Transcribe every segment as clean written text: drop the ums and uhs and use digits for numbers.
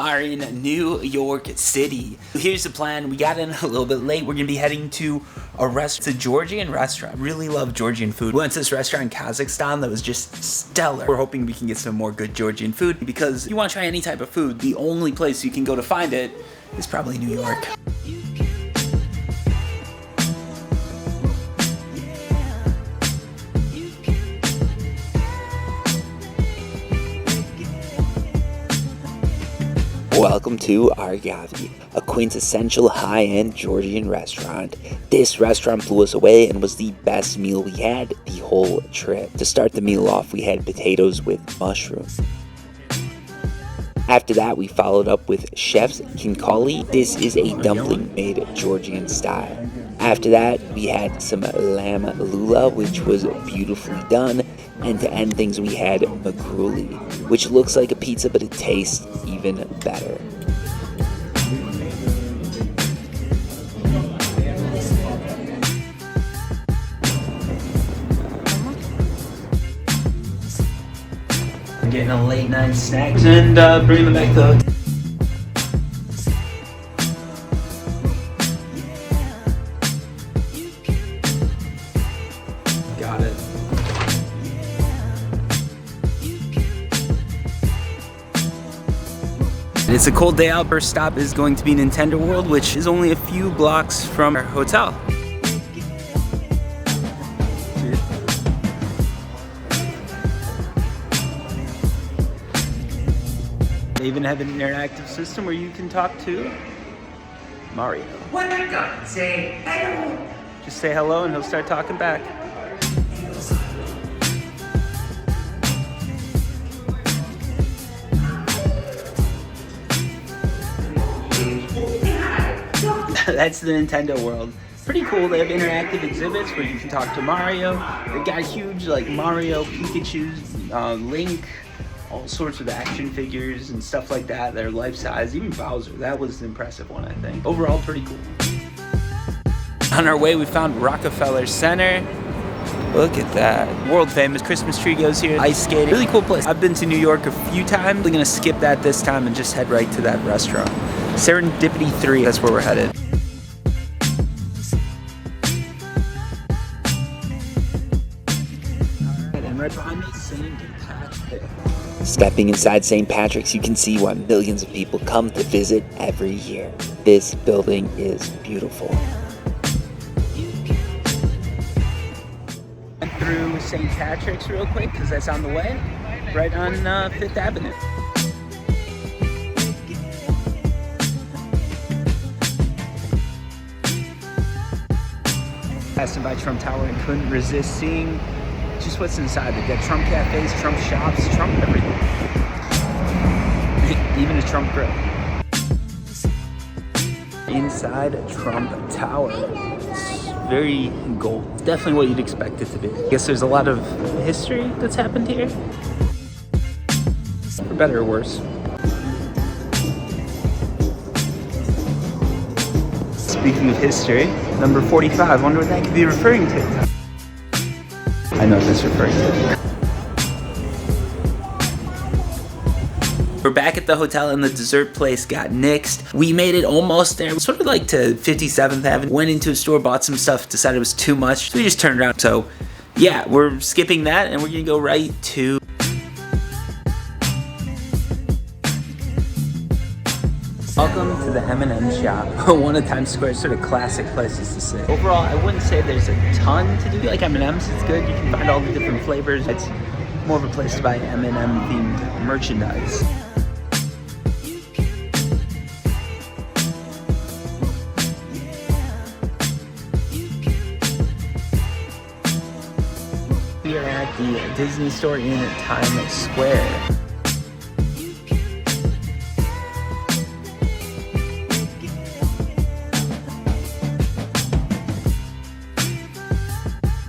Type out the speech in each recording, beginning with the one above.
are in New York City. Here's the plan. We got in a little bit late. We're gonna be heading to a restaurant. It's a Georgian restaurant. Really love Georgian food. We went to this restaurant in Kazakhstan that was just stellar. We're hoping we can get some more good Georgian food because you want to try any type of food. The only place you can go to find it is probably New York. Welcome to Argavi, a quintessential high-end Georgian restaurant. This restaurant blew us away and was the best meal we had the whole trip. To start the meal off, we had potatoes with mushrooms. After that, we followed up with chef's kinkali. This is a dumpling made Georgian style. After that, we had some lamb lula, which was beautifully done. And to end things, we had makruli, which looks like a pizza, but it tastes even better. I'm getting a late night snacks and bringing them back though. Got it. It's a cold day out. First stop is going to be Nintendo World, which is only a few blocks from our hotel. They even have an interactive system where you can talk to Mario. What I got? Say hello. Just say hello and he'll start talking back. That's the Nintendo World. Pretty cool. They have interactive exhibits where you can talk to Mario. They got huge like Mario, Pikachu, Link, all sorts of action figures and stuff like that. They're life-size. Even Bowser. That was an impressive one, I think. Overall, pretty cool. On our way, we found Rockefeller Center. Look at that. World famous Christmas tree goes here. Ice skating. Really cool place. I've been to New York a few times. We're gonna skip that this time and just head right to that restaurant. Serendipity 3, that's where we're headed. And right behind me, St. Patrick's. Stepping inside St. Patrick's, you can see why millions of people come to visit every year. This building is beautiful. Went through St. Patrick's real quick because that's on the way, right on 5th Avenue. Passing by Trump Tower and couldn't resist seeing just what's inside. They got Trump cafes, Trump shops, Trump everything. Even a Trump grill. Inside Trump Tower. It's very gold. It's definitely what you'd expect it to be. I guess there's a lot of history that's happened here. For better or worse. Speaking of history, number 45, wonder what that could be referring to. I know what that's referring to. We're back at the hotel and the dessert place got nixed. We made it almost there. Sort of like to 57th Avenue. Went into a store, bought some stuff, decided it was too much. So we just turned around. So yeah, we're skipping that and we're gonna go right to welcome to the M&M shop. One of Times Square's sort of classic places to sit. Overall, I wouldn't say there's a ton to do. Like M&M's, it's good. You can find all the different flavors. It's more of a place to buy M&M themed merchandise. We are at the Disney store in Times Square.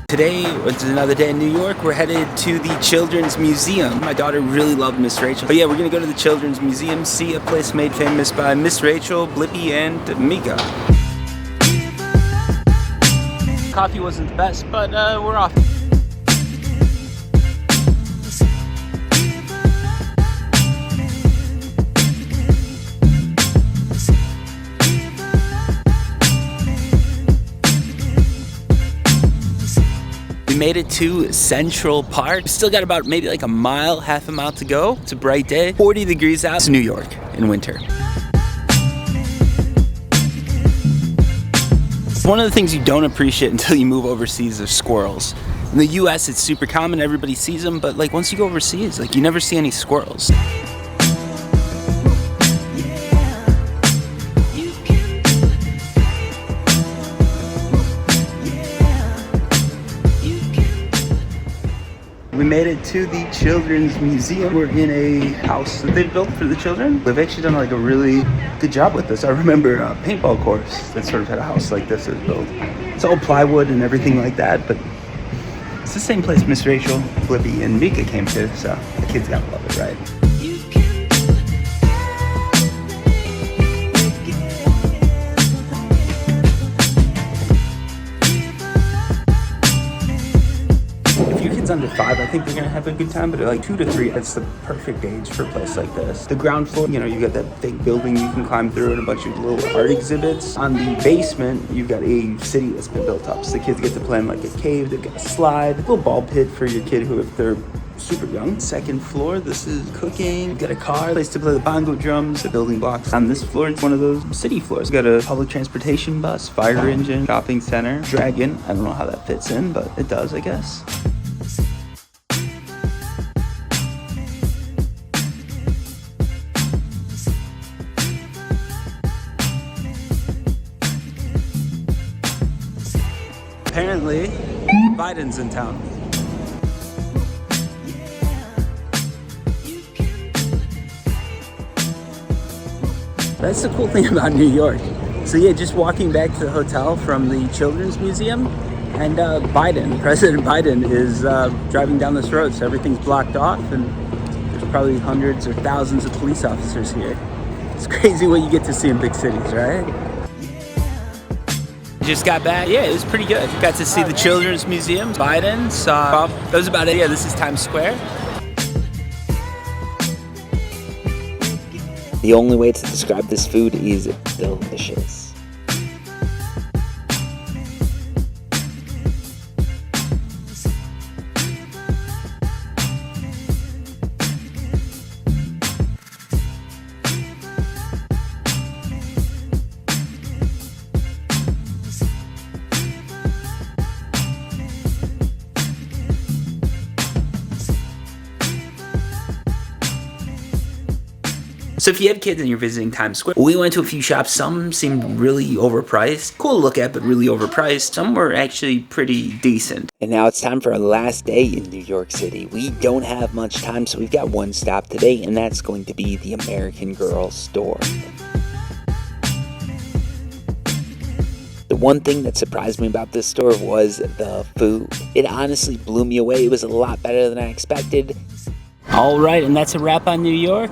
Today, it's another day in New York. We're headed to the Children's Museum. My daughter really loved Miss Rachel. But yeah, we're gonna go to the Children's Museum, see a place made famous by Miss Rachel, Blippi, and Mika. Coffee wasn't the best, but we're off. made it to Central Park. Still got about maybe like a mile, half a mile to go. It's a bright day. 40 degrees out. It's New York in winter. One of the things you don't appreciate until you move overseas are squirrels. In the US, it's super common, everybody sees them, but like once you go overseas, like you never see any squirrels. We made it to the Children's Museum. We're in a house that they built for the children. They've actually done like a really good job with this. I remember a paintball course that sort of had a house like this was built. It's all plywood and everything like that, but it's the same place Miss Rachel, Flippy, and Mika came to, so the kids gotta love it, right? Under 5, I think they're gonna have a good time, but like 2 to 3, that's the perfect age for a place like this. The ground floor, you know, you got that big building you can climb through and a bunch of little art exhibits. On the basement, you've got a city that's been built up, so the kids get to play in like a cave. They've got a slide, a little ball pit for your kid who, if they're super young. Second floor, this is cooking. You've got a car, place to play the bongo drums, the building blocks. On this floor, it's one of those city floors. You've got a public transportation bus, fire engine, shopping center, dragon. I don't know how that fits in, but it does, I guess. Apparently, Biden's in town. That's the cool thing about New York. So yeah, just walking back to the hotel from the Children's Museum, and President Biden is driving down this road, so everything's blocked off, and there's probably hundreds or thousands of police officers here. It's crazy what you get to see in big cities, right? Just got back. Yeah, it was pretty good. Got to see the Children's Museum. Biden saw. That was about it. Yeah, this is Times Square. The only way to describe this food is delicious. So if you have kids and you're visiting Times Square, we went to a few shops. Some seemed really overpriced. Cool to look at, but really overpriced. Some were actually pretty decent. And now it's time for our last day in New York City. We don't have much time, so we've got one stop today, and that's going to be the American Girl store. The one thing that surprised me about this store was the food. It honestly blew me away. It was a lot better than I expected. All right, and that's a wrap on New York.